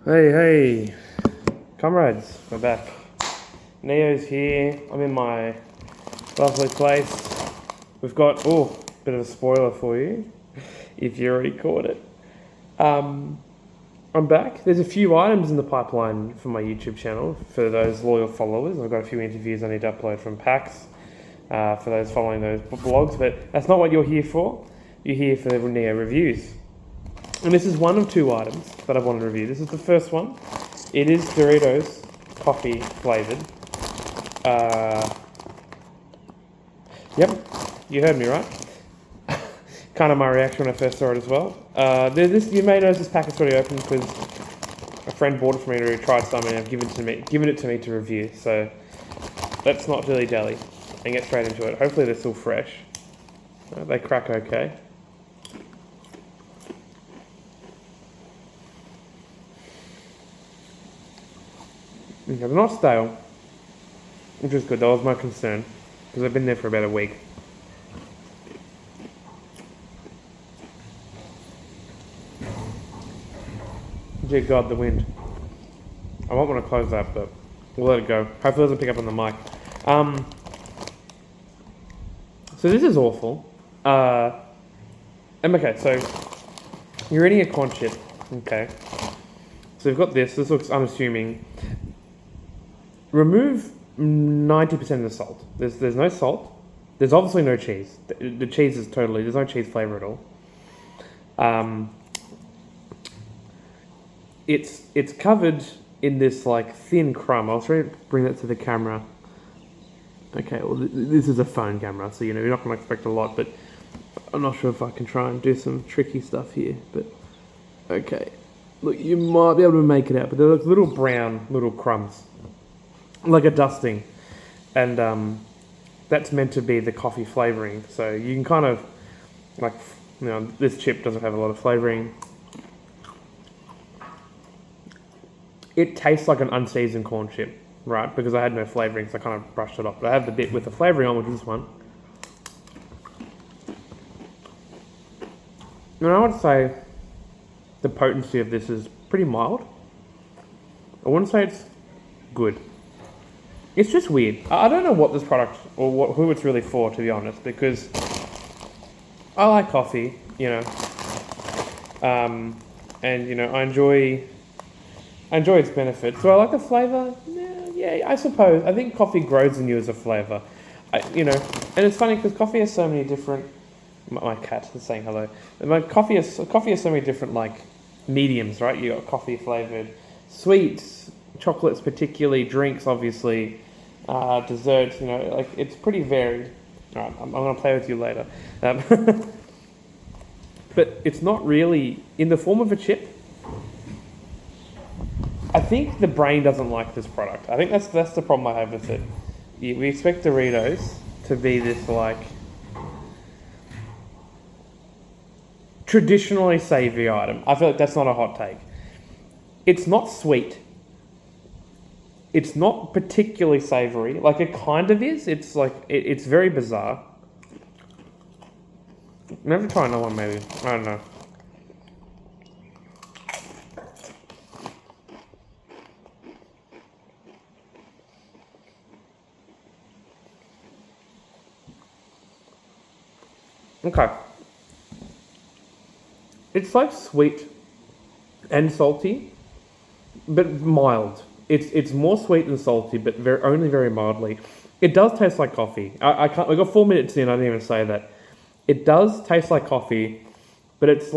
Hey, comrades, we're back. Neo's here. I'm in my lovely place. We've got, bit of a spoiler for you, if you already caught it. I'm back. There's a few items in the pipeline for my YouTube channel for those loyal followers. I've got a few interviews I need to upload from PAX for those following those blogs, but that's not what you're here for. You're here for the Neo reviews. And this is one of two items that I want to review. This is the first one. It is Doritos coffee flavored. Yep, you heard me right. Kind of my reaction when I first saw it as well. You may notice this packet's already open because a friend bought it for me to try some and I've given it to me to review. So let's not dilly dally and get straight into it. Hopefully they're still fresh. They crack okay. Okay, they're not stale, which is good. That was my concern because they've been there for about a week. Dear God, the wind. I might want to close that, but we'll let it go. Hopefully it doesn't pick up on the mic. So this is awful. Okay, so you're eating a corn chip. Okay. So we've got this. This looks, I'm assuming, remove 90% of the salt. There's no salt. There's obviously no cheese. The cheese is totally, there's no cheese flavor at all. It's covered in this like thin crumb. I'll try to bring that to the camera. Okay, well this is a phone camera, so you're not going to expect a lot, but I'm not sure if I can try and do some tricky stuff here. But okay, look, you might be able to make it out, but they're like little brown little crumbs, like a dusting, and that's meant to be the coffee flavoring. So you can kind of like, this chip doesn't have a lot of flavoring. It tastes like an unseasoned corn chip, right? Because I had no flavoring, so I kind of brushed it off. But I have the bit with the flavoring on, which is this one. And I would say the potency of this is pretty mild. I wouldn't say it's good. It's just weird. I don't know what this product or who it's really for, to be honest, because I like coffee, and I enjoy its benefits. So I like the flavour. Yeah, I suppose. I think coffee grows in you as a flavour. And it's funny because coffee has so many different. My cat is saying hello. Coffee has so many different like mediums, right? You got coffee flavoured sweets, chocolates, particularly drinks, obviously, desserts. It's pretty varied. All right, I'm gonna play with you later. But it's not really in the form of a chip. I think the brain doesn't like this product. I think that's the problem I have with it. We expect Doritos to be this like traditionally savoury item. I feel like that's not a hot take. It's not sweet. It's not particularly savoury. Like it kind of is. It's like it's very bizarre. Never try another one, maybe. I don't know. Okay. It's like sweet and salty, but mild. It's more sweet than salty, but only very mildly. It does taste like coffee. I can't. We got 4 minutes in. I didn't even say that. It does taste like coffee, but it tastes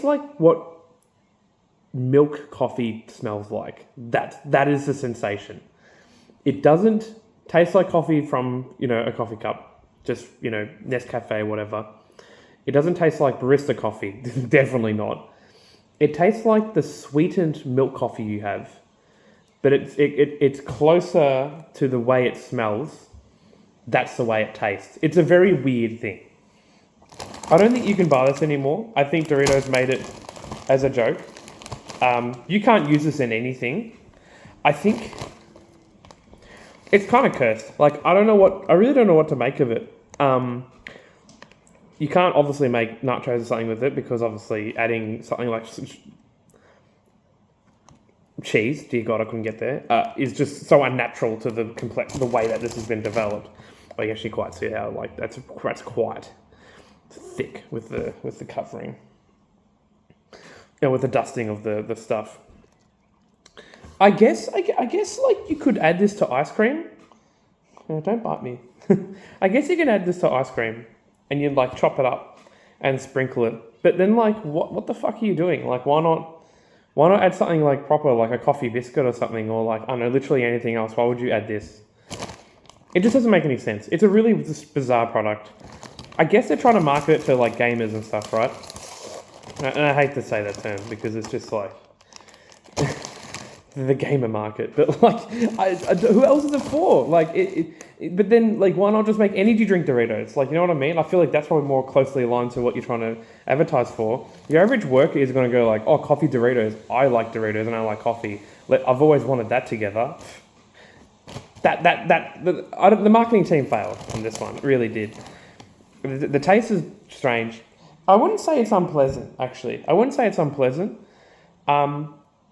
like what milk coffee smells like. That is the sensation. It doesn't taste like coffee from, a coffee cup, just, Nescafe, whatever. It doesn't taste like barista coffee, definitely not. It tastes like the sweetened milk coffee you have, but it's closer to the way it smells. That's the way it tastes. It's a very weird thing. I don't think you can buy this anymore. I think Doritos made it as a joke. You can't use this in anything. I think it's kind of cursed. Like, I really don't know what to make of it. you can't obviously make nachos or something with it because obviously adding something like cheese, dear God, I couldn't get there, is just so unnatural to the way that this has been developed. But you actually quite see how like that's quite thick with the covering. With the dusting of the stuff. I guess like you could add this to ice cream. Oh, don't bite me. I guess you can add this to ice cream and you'd like chop it up and sprinkle it. But then like what the fuck are you doing? Like why not add something like proper, like a coffee biscuit or something, or like I don't know, literally anything else? Why would you add this? It just doesn't make any sense. It's a really bizarre product. I guess they're trying to market it to like gamers and stuff, right? And I hate to say that term because it's just like the gamer market, but like, who else is it for? Like, but then like, why not just make energy drink Doritos? Like, you know what I mean? I feel like that's probably more closely aligned to what you're trying to advertise for. Your average worker is going to go like, oh, coffee Doritos. I like Doritos and I like coffee. I've always wanted that together. The marketing team failed on this one. It really did. The taste is strange. I wouldn't say it's unpleasant, actually. I wouldn't say it's unpleasant.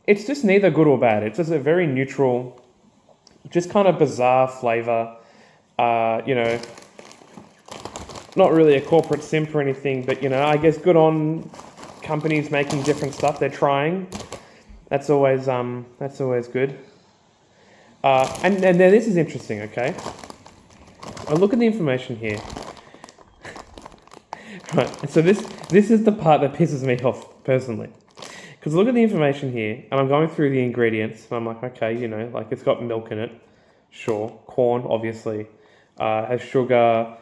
It's just neither good or bad. It's just a very neutral, just kind of bizarre flavour. Not really a corporate simp or anything, but, I guess good on companies making different stuff. They're trying. That's always good. And now this is interesting, okay? I look at the information here. Right, so this is the part that pisses me off, personally. Because look at the information here, and I'm going through the ingredients, and I'm like, okay, like it's got milk in it. Sure. Corn, obviously. Has sugar.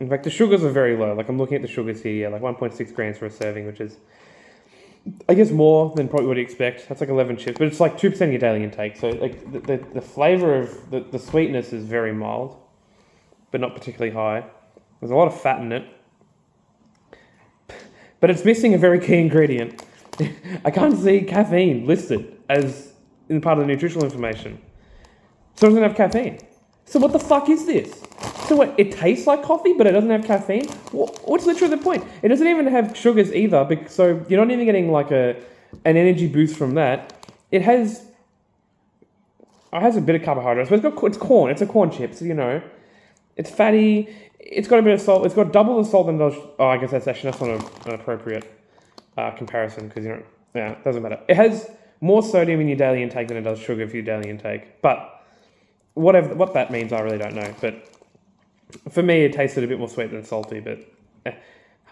In fact, the sugars are very low. Like, I'm looking at the sugars here, like 1.6 grams for a serving, which is, I guess, more than probably what you expect. That's like 11 chips, but it's like 2% of your daily intake. So, like, the flavour of the sweetness is very mild, but not particularly high. There's a lot of fat in it. But it's missing a very key ingredient. I can't see caffeine listed as in part of the nutritional information. So it doesn't have caffeine. So what the fuck is this? So what, it tastes like coffee, but it doesn't have caffeine? What's literally the point? It doesn't even have sugars either, so you're not even getting like an energy boost from that. It has a bit of carbohydrates, but it's corn. It's a corn chip, so it's fatty. It's got a bit of salt. It's got double the salt than does. Oh, I guess that's not an appropriate comparison because it doesn't matter. It has more sodium in your daily intake than it does sugar for your daily intake. But what that means, I really don't know. But for me, it tasted a bit more sweet than salty. But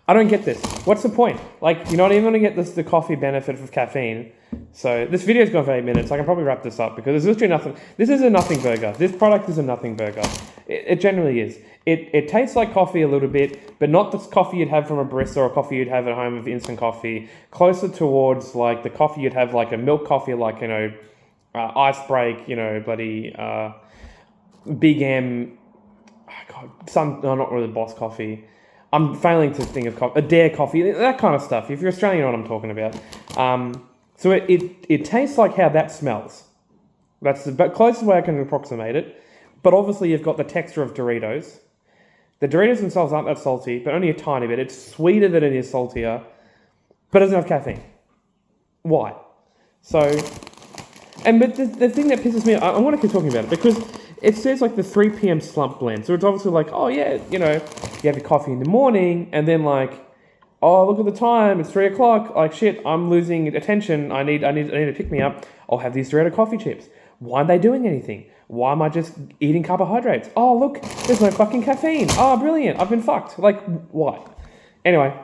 I don't get this. What's the point? Like, you're not even going to get the coffee benefit of caffeine. So this video's gone for 8 minutes. I can probably wrap this up because there's literally nothing. This is a nothing burger. This product is a nothing burger. It generally is. It tastes like coffee a little bit, but not the coffee you'd have from a barista or coffee you'd have at home of instant coffee. Closer towards like the coffee you'd have like a milk coffee, like, Ice Break, bloody Big M. Oh God, not really Boss Coffee. I'm failing to think of coffee. A Dare Coffee, that kind of stuff. If you're Australian, you know what I'm talking about. So it tastes like how that smells. That's the closest way I can approximate it. But obviously you've got the texture of Doritos. The Doritos themselves aren't that salty, but only a tiny bit. It's sweeter than it is saltier, but it doesn't have caffeine. Why? But the thing that pisses me off, I want to keep talking about it because it says like the 3 p.m. slump blend. So it's obviously like, oh yeah, you have your coffee in the morning and then like, oh, look at the time, it's 3 o'clock. Like shit, I'm losing attention. I need to pick me up. I'll have these Dorito coffee chips. Why aren't they doing anything? Why am I just eating carbohydrates? Oh, look, there's no fucking caffeine. Oh, brilliant. I've been fucked. Like, why? Anyway,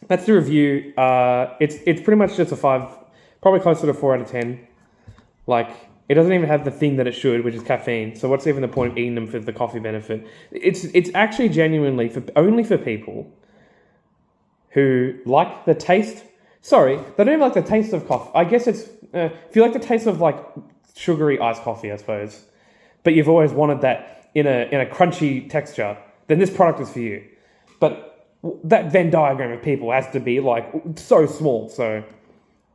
that's the review. It's pretty much just a 5, probably closer to 4 out of 10. Like, it doesn't even have the thing that it should, which is caffeine. So what's even the point of eating them for the coffee benefit? It's actually genuinely only for people who like the taste. Sorry, they don't even like the taste of coffee. I guess it's if you like the taste of like sugary iced coffee, I suppose, but you've always wanted that in a crunchy texture, then this product is for you. But that Venn diagram of people has to be like so small. So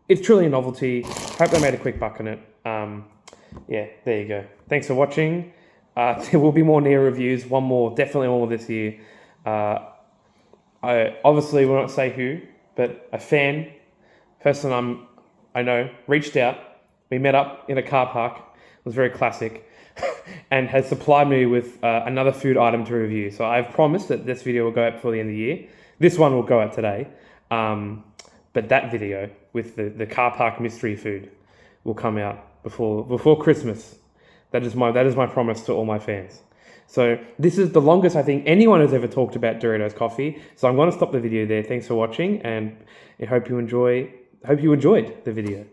it's truly a novelty. Hope they made a quick buck on it. Yeah, there you go. Thanks for watching. There will be more near reviews. Definitely one more this year. I obviously will not say who, but a person I know reached out. We met up in a car park. It was very classic, and has supplied me with another food item to review. So I've promised that this video will go out before the end of the year. This one will go out today, but that video with the car park mystery food will come out before Christmas. That is my promise to all my fans. So this is the longest I think anyone has ever talked about Doritos coffee. So I'm going to stop the video there. Thanks for watching, and I hope you enjoyed the video.